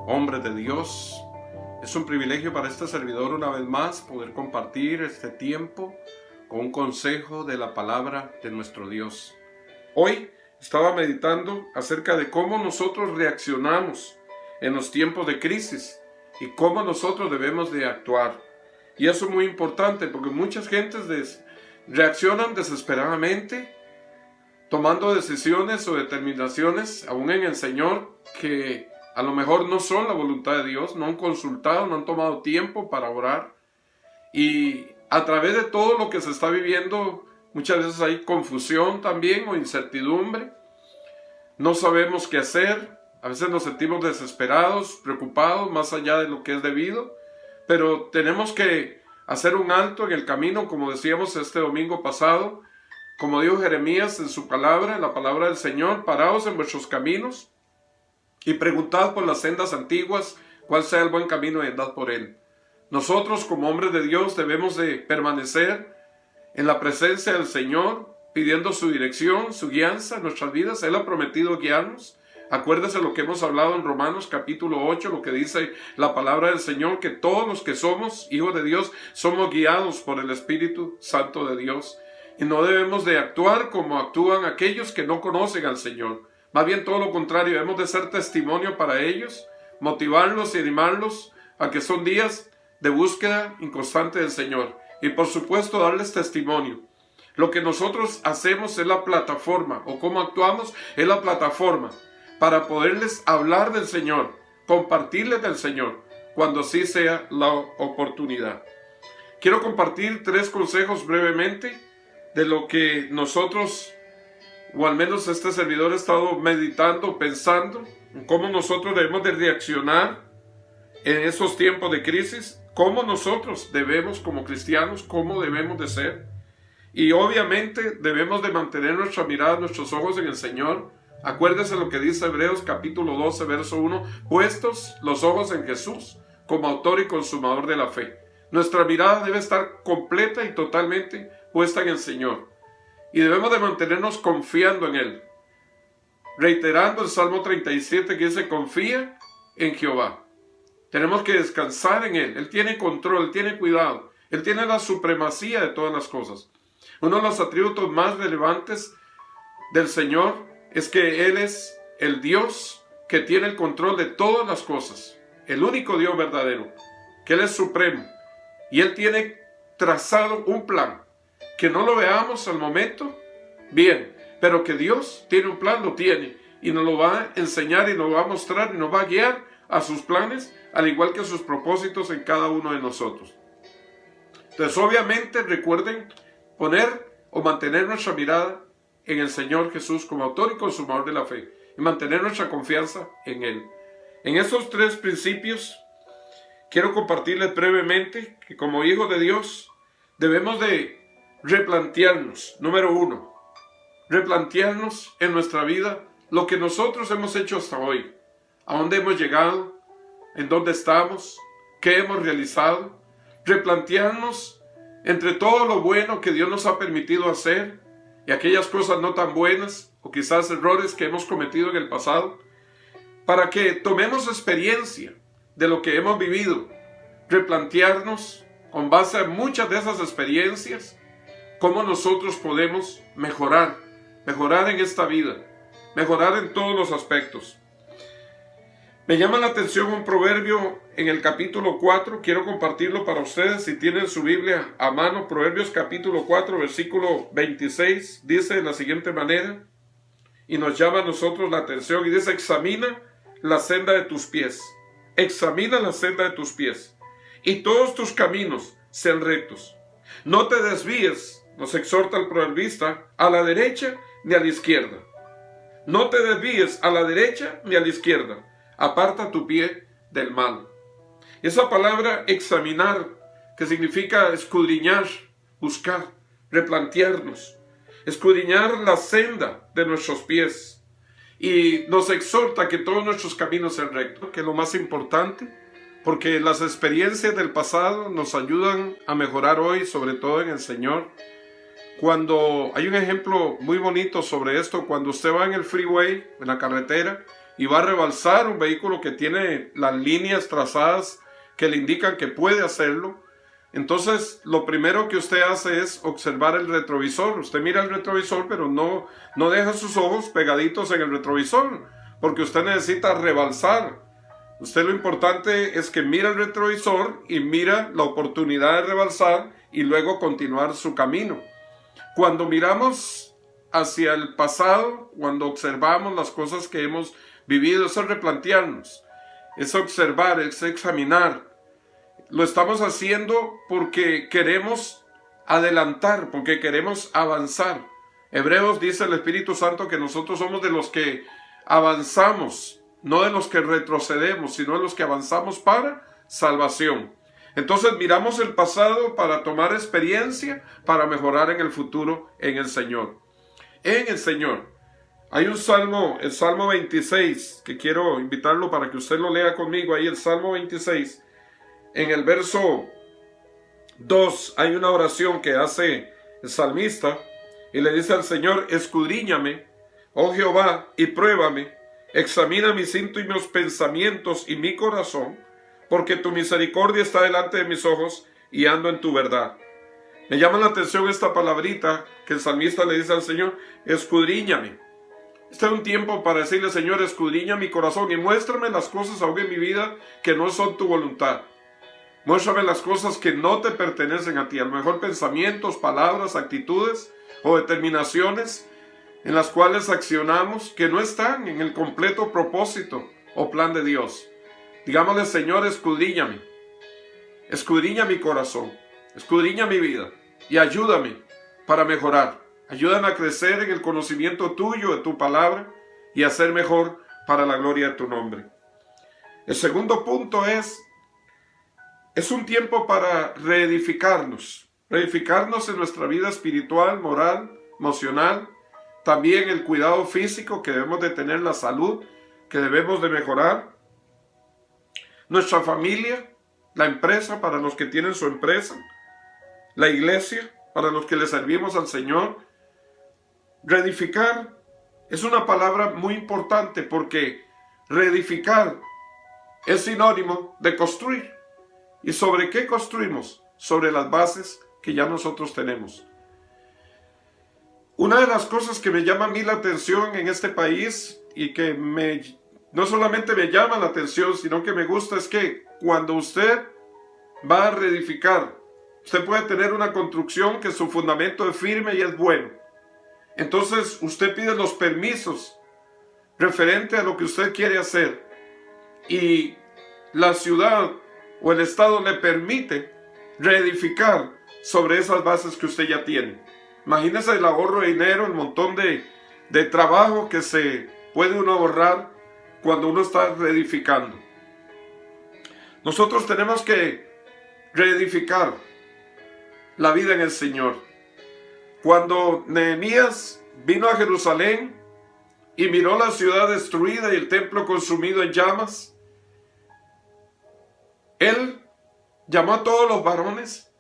hombres de Dios. Es un privilegio para este servidor una vez más poder compartir este tiempo con un consejo de la palabra de nuestro Dios. Hoy estaba meditando acerca de cómo nosotros reaccionamos en los tiempos de crisis y cómo nosotros debemos de actuar. Y eso es muy importante porque muchas gentes reaccionan desesperadamente, tomando decisiones o determinaciones, aún en el Señor, que a lo mejor no son la voluntad de Dios, no han consultado, no han tomado tiempo para orar. Y a través de todo lo que se está viviendo, muchas veces hay confusión también o incertidumbre. No sabemos qué hacer, a veces nos sentimos desesperados, preocupados, más allá de lo que es debido. Pero tenemos que hacer un alto en el camino, como decíamos este domingo pasado. Como dijo Jeremías en su palabra, en la palabra del Señor: paraos en vuestros caminos y preguntad por las sendas antiguas cuál sea el buen camino y andad por él. Nosotros como hombres de Dios debemos de permanecer en la presencia del Señor, pidiendo su dirección, su guianza en nuestras vidas. Él ha prometido guiarnos. Acuérdese lo que hemos hablado en Romanos capítulo 8, lo que dice la palabra del Señor, que todos los que somos hijos de Dios somos guiados por el Espíritu Santo de Dios. Y no debemos de actuar como actúan aquellos que no conocen al Señor. Más bien todo lo contrario, debemos de ser testimonio para ellos, motivarlos y animarlos a que son días de búsqueda inconstante del Señor. Y por supuesto darles testimonio. Lo que nosotros hacemos es la plataforma, o cómo actuamos es la plataforma, para poderles hablar del Señor, compartirles del Señor, cuando así sea la oportunidad. Quiero compartir 3 consejos brevemente de lo que nosotros, o al menos este servidor, ha estado meditando, pensando, en cómo nosotros debemos de reaccionar en esos tiempos de crisis, cómo nosotros debemos como cristianos, cómo debemos de ser. Y obviamente debemos de mantener nuestra mirada, nuestros ojos en el Señor. Acuérdese lo que dice Hebreos capítulo 12, verso 1, puestos los ojos en Jesús, como autor y consumador de la fe. Nuestra mirada debe estar completa y totalmente puesta en el Señor. Y debemos de mantenernos confiando en Él. Reiterando el Salmo 37 que dice: confía en Jehová. Tenemos que descansar en Él. Él tiene control, Él tiene cuidado. Él tiene la supremacía de todas las cosas. Uno de los atributos más relevantes del Señor es que Él es el Dios que tiene el control de todas las cosas. El único Dios verdadero. Que Él es supremo. Y Él tiene trazado un plan. Que no lo veamos al momento, bien. Pero que Dios tiene un plan, lo tiene. Y nos lo va a enseñar y nos va a mostrar y nos va a guiar a sus planes, al igual que a sus propósitos en cada uno de nosotros. Entonces, obviamente, recuerden poner o mantener nuestra mirada en el Señor Jesús como autor y consumador de la fe. Y mantener nuestra confianza en Él. En estos 3 principios, quiero compartirles brevemente que como hijos de Dios debemos de replantearnos. Número 1, replantearnos en nuestra vida lo que nosotros hemos hecho hasta hoy. ¿A dónde hemos llegado? ¿En dónde estamos? ¿Qué hemos realizado? Replantearnos entre todo lo bueno que Dios nos ha permitido hacer y aquellas cosas no tan buenas o quizás errores que hemos cometido en el pasado, para que tomemos experiencia de lo que hemos vivido. Replantearnos con base a muchas de esas experiencias cómo nosotros podemos mejorar en esta vida, mejorar en todos los aspectos. Me llama la atención un proverbio en el capítulo 4, quiero compartirlo para ustedes si tienen su Biblia a mano. Proverbios capítulo 4, versículo 26, dice de la siguiente manera, y nos llama a nosotros la atención, y dice: examina la senda de tus pies, examina la senda de tus pies, y todos tus caminos sean rectos. No te desvíes, nos exhorta el proverbista, a la derecha ni a la izquierda. No te desvíes a la derecha ni a la izquierda. Aparta tu pie del mal. Esa palabra examinar, que significa escudriñar, buscar, replantearnos, escudriñar la senda de nuestros pies. Y nos exhorta que todos nuestros caminos sean rectos, que es lo más importante, porque las experiencias del pasado nos ayudan a mejorar hoy, sobre todo en el Señor. Cuando hay un ejemplo muy bonito sobre esto, cuando usted va en el freeway, en la carretera, y va a rebalsar, un vehículo que tiene las líneas trazadas que le indican que puede hacerlo. Entonces, lo primero que usted hace es observar el retrovisor. Usted mira el retrovisor, pero no deja sus ojos pegaditos en el retrovisor, porque usted necesita rebalsar. Usted, lo importante es que mira el retrovisor y mira la oportunidad de rebalsar y luego continuar su camino. Cuando miramos hacia el pasado, cuando observamos las cosas que hemos vivido, eso es replantearnos, es observar, es examinar. Lo estamos haciendo porque queremos adelantar, porque queremos avanzar. Hebreos dice el Espíritu Santo que nosotros somos de los que avanzamos, no de los que retrocedemos, sino de los que avanzamos para salvación. Entonces miramos el pasado para tomar experiencia, para mejorar en el futuro en el Señor. En el Señor. Hay un salmo, el Salmo 26, que quiero invitarlo para que usted lo lea conmigo. Ahí el Salmo 26, en el verso 2, hay una oración que hace el salmista y le dice al Señor: escudriñame, oh Jehová, y pruébame, examina mis íntimos pensamientos y mi corazón, porque tu misericordia está delante de mis ojos y ando en tu verdad. Me llama la atención esta palabrita que el salmista le dice al Señor: escudriñame. Este es un tiempo para decirle: Señor, escudriña mi corazón y muéstrame las cosas aún en mi vida que no son tu voluntad. Muéstrame las cosas que no te pertenecen a ti, a lo mejor pensamientos, palabras, actitudes o determinaciones en las cuales accionamos que no están en el completo propósito o plan de Dios. Digámosle: Señor, escudriñame, escudriña mi corazón, escudriña mi vida y ayúdame para mejorar. Ayúdame a crecer en el conocimiento tuyo, de tu palabra, y a ser mejor para la gloria de tu nombre. El segundo punto es un tiempo para reedificarnos en nuestra vida espiritual, moral, emocional, también el cuidado físico que debemos de tener, la salud que debemos de mejorar, nuestra familia, la empresa para los que tienen su empresa, la iglesia para los que le servimos al Señor. Reedificar es una palabra muy importante porque reedificar es sinónimo de construir. ¿Y sobre qué construimos? Sobre las bases que ya nosotros tenemos. Una de las cosas que me llama a mí la atención en este país y que no solamente me llama la atención, sino que me gusta, es que cuando usted va a reedificar, usted puede tener una construcción que su fundamento es firme y es bueno. Entonces usted pide los permisos referente a lo que usted quiere hacer y la ciudad o el estado le permite reedificar sobre esas bases que usted ya tiene. Imagínese el ahorro de dinero, el montón de trabajo que se puede uno ahorrar cuando uno está reedificando. Nosotros tenemos que reedificar la vida en el Señor. Cuando Nehemías vino a Jerusalén y miró la ciudad destruida y el templo consumido en llamas, él llamó a todos los varones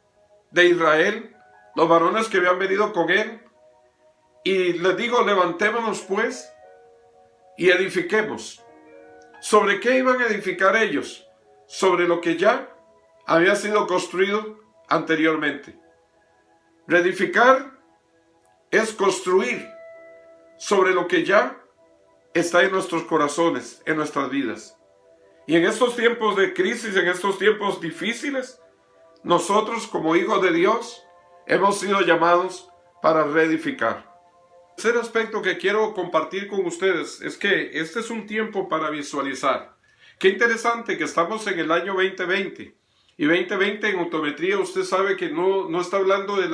de Israel, los varones que habían venido con él, y les dijo: levantémonos pues y edifiquemos. ¿Sobre qué iban a edificar ellos? Sobre lo que ya había sido construido anteriormente. Reedificar es construir sobre lo que ya está en nuestros corazones, en nuestras vidas. Y en estos tiempos de crisis, en estos tiempos difíciles, nosotros como hijos de Dios hemos sido llamados para reedificar. El tercer aspecto que quiero compartir con ustedes es que este es un tiempo para visualizar. Qué interesante que estamos en el año 2020. Y 2020 en optometría usted sabe que no está hablando de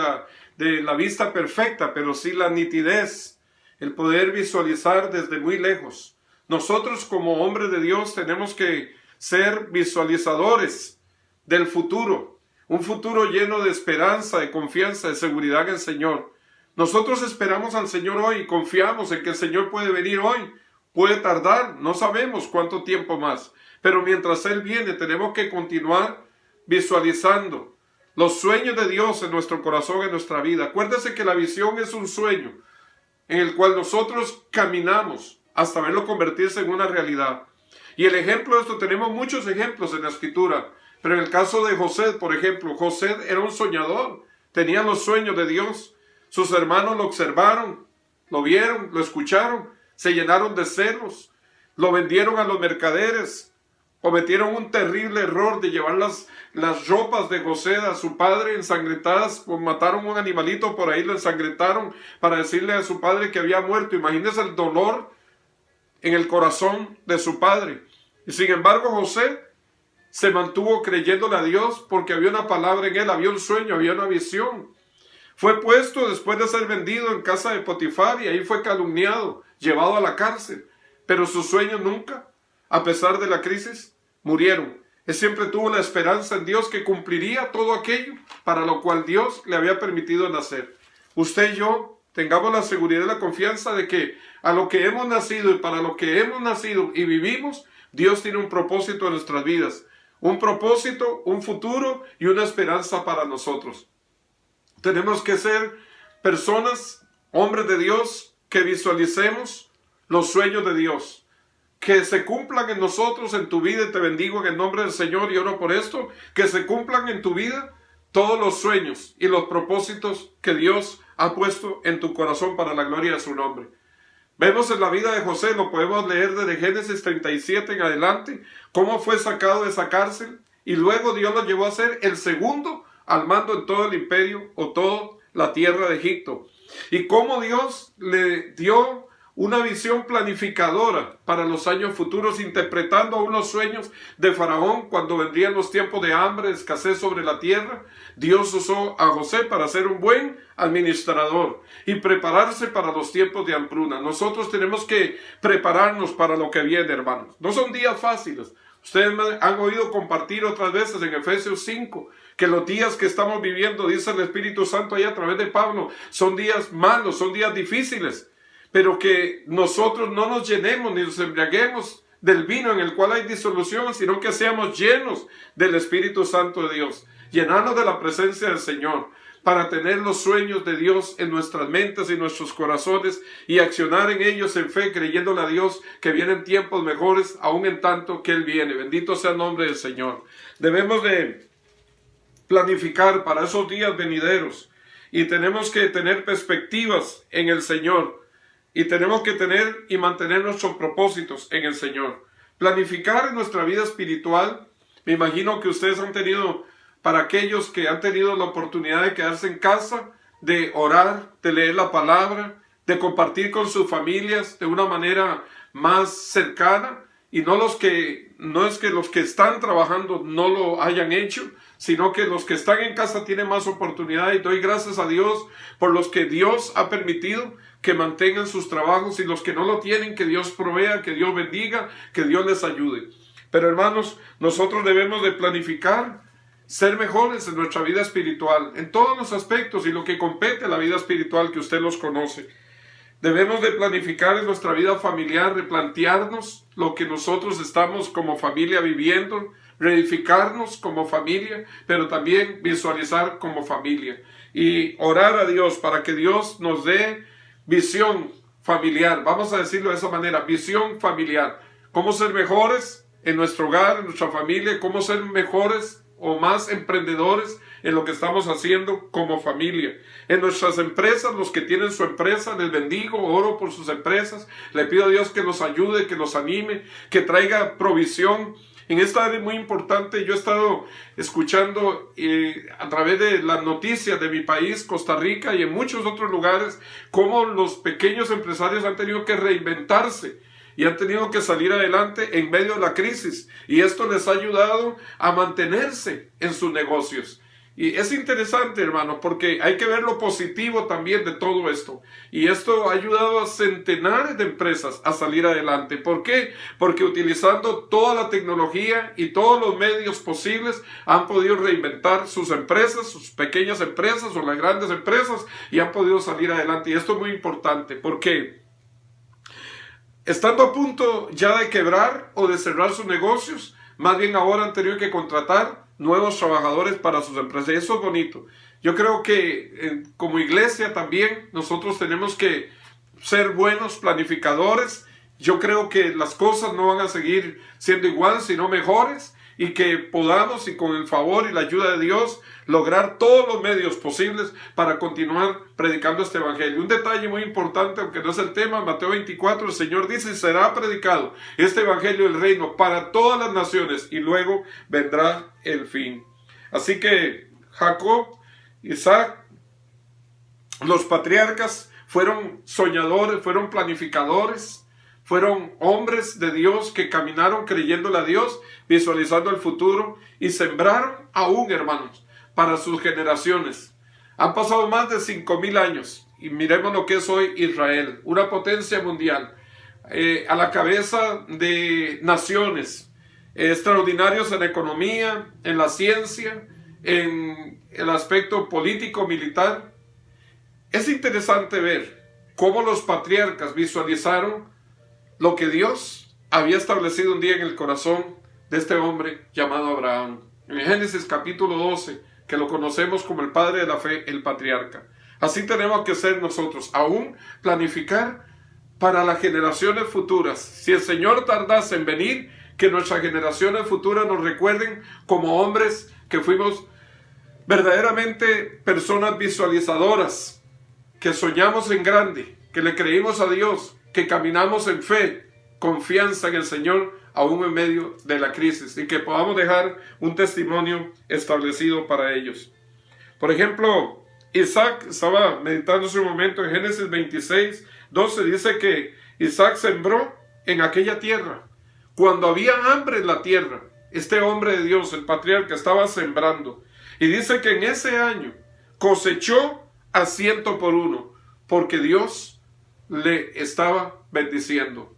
la vista perfecta, pero sí la nitidez, el poder visualizar desde muy lejos. Nosotros como hombres de Dios tenemos que ser visualizadores del futuro, un futuro lleno de esperanza, de confianza, de seguridad en el Señor. Nosotros esperamos al Señor hoy y confiamos en que el Señor puede venir hoy, puede tardar, no sabemos cuánto tiempo más, pero mientras Él viene tenemos que continuar visualizando los sueños de Dios en nuestro corazón, en nuestra vida. Acuérdese que la visión es un sueño en el cual nosotros caminamos hasta verlo convertirse en una realidad. Y el ejemplo de esto, tenemos muchos ejemplos en la Escritura, pero en el caso de José, por ejemplo, José era un soñador, tenía los sueños de Dios. Sus hermanos lo observaron, lo vieron, lo escucharon, se llenaron de celos, lo vendieron a los mercaderes, cometieron un terrible error de llevar las ropas de José a su padre ensangrentadas, mataron un animalito por ahí, lo ensangrentaron para decirle a su padre que había muerto. Imagínense el dolor en el corazón de su padre. Y sin embargo José se mantuvo creyéndole a Dios porque había una palabra en él, había un sueño, había una visión. Fue puesto después de ser vendido en casa de Potifar y ahí fue calumniado, llevado a la cárcel. Pero sus sueños nunca, a pesar de la crisis, murieron. Él siempre tuvo la esperanza en Dios que cumpliría todo aquello para lo cual Dios le había permitido nacer. Usted y yo tengamos la seguridad y la confianza de que a lo que hemos nacido y para lo que hemos nacido y vivimos, Dios tiene un propósito en nuestras vidas. Un propósito, un futuro y una esperanza para nosotros. Tenemos que ser personas, hombres de Dios, que visualicemos los sueños de Dios. Que se cumplan en nosotros, en tu vida, y te bendigo en el nombre del Señor y oro por esto, que se cumplan en tu vida todos los sueños y los propósitos que Dios ha puesto en tu corazón para la gloria de su nombre. Vemos en la vida de José, lo podemos leer desde Génesis 37 en adelante, cómo fue sacado de esa cárcel y luego Dios lo llevó a ser el segundo al mando en todo el imperio o toda la tierra de Egipto. Y cómo Dios le dio una visión planificadora para los años futuros, interpretando aún los sueños de Faraón cuando vendrían los tiempos de hambre, escasez sobre la tierra. Dios usó a José para ser un buen administrador y prepararse para los tiempos de hambruna. Nosotros tenemos que prepararnos para lo que viene, hermanos. No son días fáciles. Ustedes me han oído compartir otras veces en Efesios 5 que los días que estamos viviendo, dice el Espíritu Santo ahí a través de Pablo, son días malos, son días difíciles. Pero que nosotros no nos llenemos ni nos embriaguemos del vino en el cual hay disolución, sino que seamos llenos del Espíritu Santo de Dios, llenarnos de la presencia del Señor, para tener los sueños de Dios en nuestras mentes y nuestros corazones y accionar en ellos en fe, creyéndole a Dios que vienen tiempos mejores, aún en tanto que Él viene. Bendito sea el nombre del Señor. Debemos de planificar para esos días venideros y tenemos que tener perspectivas en el Señor. Y tenemos que tener y mantener nuestros propósitos en el Señor. Planificar en nuestra vida espiritual. Me imagino que ustedes han tenido, para aquellos que han tenido la oportunidad de quedarse en casa, de orar, de leer la palabra, de compartir con sus familias de una manera más cercana. Y no es que los que están trabajando no lo hayan hecho, sino que los que están en casa tienen más oportunidad. Y doy gracias a Dios por los que Dios ha permitido que mantengan sus trabajos, y los que no lo tienen, que Dios provea, que Dios bendiga, que Dios les ayude. Pero hermanos, nosotros debemos de planificar ser mejores en nuestra vida espiritual, en todos los aspectos y lo que compete a la vida espiritual que usted los conoce. Debemos de planificar en nuestra vida familiar, replantearnos lo que nosotros estamos como familia viviendo, reedificarnos como familia, pero también visualizar como familia. Y orar a Dios para que Dios nos dé visión familiar, vamos a decirlo de esa manera, visión familiar. Cómo ser mejores en nuestro hogar, en nuestra familia, cómo ser mejores o más emprendedores en lo que estamos haciendo como familia. En nuestras empresas, los que tienen su empresa, les bendigo, oro por sus empresas, le pido a Dios que los ayude, que los anime, que traiga provisión. En esta área muy importante, yo he estado escuchando a través de las noticias de mi país, Costa Rica, y en muchos otros lugares, cómo los pequeños empresarios han tenido que reinventarse y han tenido que salir adelante en medio de la crisis. Y esto les ha ayudado a mantenerse en sus negocios. Y es interesante, hermanos, porque hay que ver lo positivo también de todo esto. Y esto ha ayudado a centenares de empresas a salir adelante. ¿Por qué? Porque utilizando toda la tecnología y todos los medios posibles han podido reinventar sus empresas, sus pequeñas empresas o las grandes empresas, y han podido salir adelante. Y esto es muy importante porque estando a punto ya de quebrar o de cerrar sus negocios, más bien ahora han tenido que contratar nuevos trabajadores para sus empresas. Y eso es bonito. Yo creo que como iglesia también nosotros tenemos que ser buenos planificadores Yo creo que las cosas no van a seguir siendo igual, sino mejores, y que podamos, y con el favor y la ayuda de Dios, lograr todos los medios posibles para continuar predicando este evangelio. Un detalle muy importante, aunque no es el tema, en Mateo 24 el Señor dice: será predicado este evangelio del reino para todas las naciones, y luego vendrá el fin. Así que Jacob, Isaac, los patriarcas fueron soñadores, fueron planificadores, fueron hombres de Dios que caminaron creyéndole a Dios, visualizando el futuro, y sembraron aún, hermanos, para sus generaciones. Han pasado más de 5,000 años y miremos lo que es hoy Israel, una potencia mundial, a la cabeza de naciones, extraordinarios en economía, en la ciencia, en el aspecto político, militar. Es interesante ver cómo los patriarcas visualizaron lo que Dios había establecido un día en el corazón de este hombre llamado Abraham. En Génesis capítulo 12, que lo conocemos como el padre de la fe, el patriarca. Así tenemos que ser nosotros, aún planificar para las generaciones futuras. Si el Señor tardase en venir, que nuestras generaciones futuras nos recuerden como hombres que fuimos verdaderamente personas visualizadoras, que soñamos en grande, que le creímos a Dios, que caminamos en fe, confianza en el Señor, aún en medio de la crisis, y que podamos dejar un testimonio establecido para ellos. Por ejemplo, Isaac, estaba meditando hace un momento en Génesis 26, 12, dice que Isaac sembró en aquella tierra. Cuando había hambre en la tierra, este hombre de Dios, el patriarca, estaba sembrando. Y dice que en ese año cosechó a 100 por 1, porque Dios le estaba bendiciendo.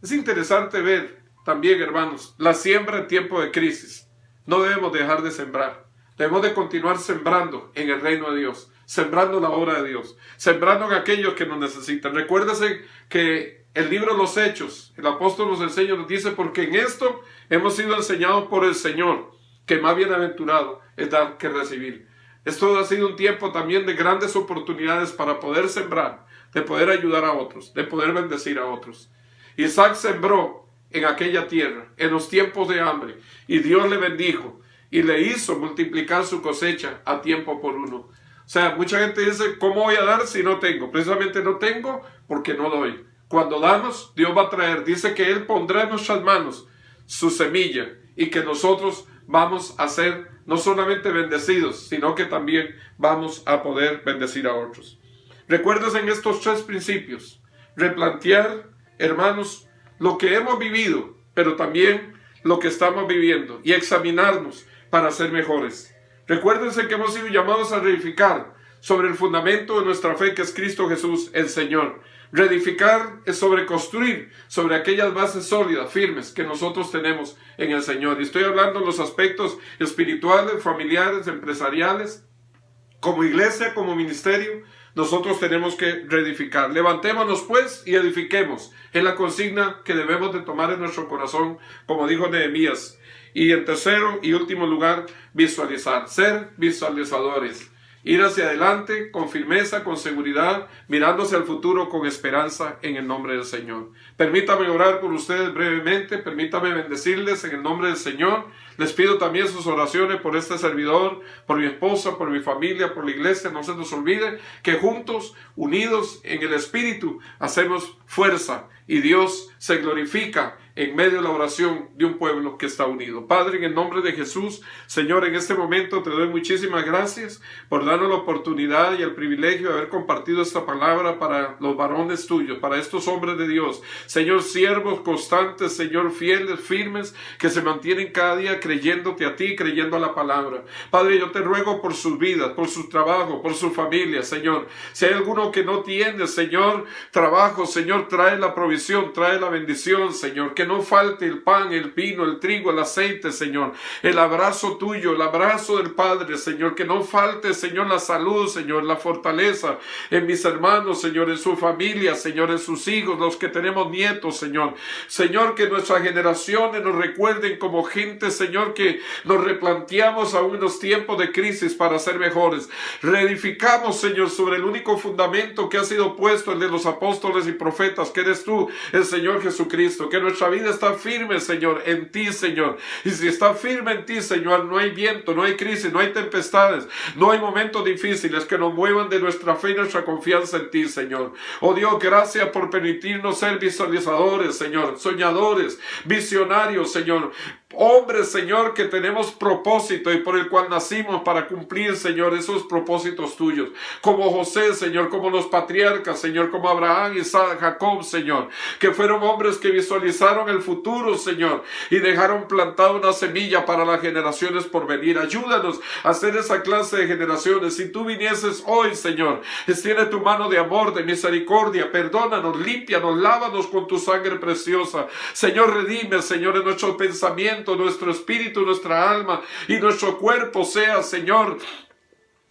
Es interesante ver también, hermanos, la siembra en tiempo de crisis. No debemos dejar de sembrar. Debemos de continuar sembrando en el reino de Dios, sembrando la obra de Dios, sembrando en aquellos que nos necesitan. Recuérdese que el libro de los Hechos, el apóstol nos enseña, nos dice: porque en esto hemos sido enseñados por el Señor, que más bienaventurado es dar que recibir. Esto ha sido un tiempo también de grandes oportunidades para poder sembrar, de poder ayudar a otros, de poder bendecir a otros. Isaac sembró en aquella tierra, en los tiempos de hambre, y Dios le bendijo y le hizo multiplicar su cosecha a tiempo por 1. O sea, mucha gente dice: ¿cómo voy a dar si no tengo? Precisamente no tengo porque no doy. Cuando damos, Dios va a traer. Dice que Él pondrá en nuestras manos su semilla, y que nosotros vamos a ser no solamente bendecidos, sino que también vamos a poder bendecir a otros. Recuerden en estos 3 principios: replantear, hermanos, lo que hemos vivido, pero también lo que estamos viviendo, y examinarnos para ser mejores. Recuérdense que hemos sido llamados a reedificar sobre el fundamento de nuestra fe, que es Cristo Jesús, el Señor. Reedificar es sobre construir sobre aquellas bases sólidas, firmes, que nosotros tenemos en el Señor. Y estoy hablando de los aspectos espirituales, familiares, empresariales. Como iglesia, como ministerio, nosotros tenemos que reedificar. Levantémonos pues y edifiquemos. Es la consigna que debemos de tomar en nuestro corazón, como dijo Nehemías. Y en tercero y último lugar, visualizar. Ser visualizadores. Ir hacia adelante con firmeza, con seguridad, mirando hacia el futuro con esperanza en el nombre del Señor. Permítame orar por ustedes brevemente, permítame bendecirles en el nombre del Señor. Les pido también sus oraciones por este servidor, por mi esposa, por mi familia, por la iglesia. No se nos olvide que juntos, unidos en el Espíritu, hacemos fuerza y Dios se glorifica en medio de la oración de un pueblo que está unido. Padre, en el nombre de Jesús, Señor, en este momento te doy muchísimas gracias por darnos la oportunidad y el privilegio de haber compartido esta palabra para los varones tuyos, para estos hombres de Dios. Señor, siervos constantes, Señor, fieles, firmes, que se mantienen cada día creyéndote a ti, creyendo a la palabra. Padre, yo te ruego por sus vidas, por su trabajo, por su familia, Señor. Si hay alguno que no tiene, Señor, trabajo, Señor, trae la provisión, trae la bendición, Señor, que no falte el pan, el vino, el trigo, el aceite, Señor. El abrazo tuyo, el abrazo del Padre, Señor. Que no falte, Señor, la salud, Señor, la fortaleza en mis hermanos, Señor, en su familia, Señor, en sus hijos, los que tenemos nietos, Señor. Señor, que nuestras generaciones nos recuerden como gente, Señor, que nos replanteamos aún en los tiempos de crisis para ser mejores. Reedificamos, Señor, sobre el único fundamento que ha sido puesto, el de los apóstoles y profetas, que eres tú, el Señor Jesucristo. Que nuestra vida está firme, Señor, en ti, Señor. Y si está firme en ti, Señor, no hay viento, no hay crisis, no hay tempestades, no hay momentos difíciles que nos muevan de nuestra fe y nuestra confianza en ti, Señor. Oh Dios, gracias por permitirnos ser visualizadores, Señor, soñadores, visionarios, Señor. Hombres, Señor, que tenemos propósito y por el cual nacimos para cumplir, Señor, esos propósitos tuyos. Como José, Señor, como los patriarcas, Señor, como Abraham, Isaac, Jacob, Señor, que fueron hombres que visualizaron el futuro, Señor, y dejaron plantada una semilla para las generaciones por venir. Ayúdanos a ser esa clase de generaciones. Si tú vinieses hoy, Señor, extiende tu mano de amor, de misericordia, perdónanos, límpianos, lávanos con tu sangre preciosa. Señor, redime, Señor, en nuestros pensamientos, nuestro espíritu, nuestra alma y nuestro cuerpo sea, Señor,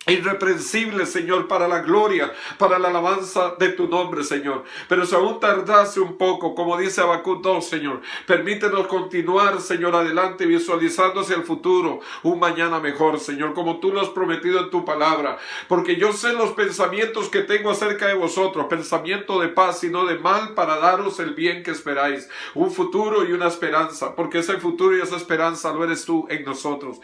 irreprensible, Señor, para la gloria, para la alabanza de tu nombre, Señor. Pero si aún tardase un poco, como dice Habacuc 2, Señor, permítenos continuar, Señor, adelante, visualizando hacia el futuro, un mañana mejor, Señor, como tú lo has prometido en tu palabra. Porque yo sé los pensamientos que tengo acerca de vosotros, pensamiento de paz y no de mal, para daros el bien que esperáis, un futuro y una esperanza, porque ese futuro y esa esperanza lo eres tú en nosotros.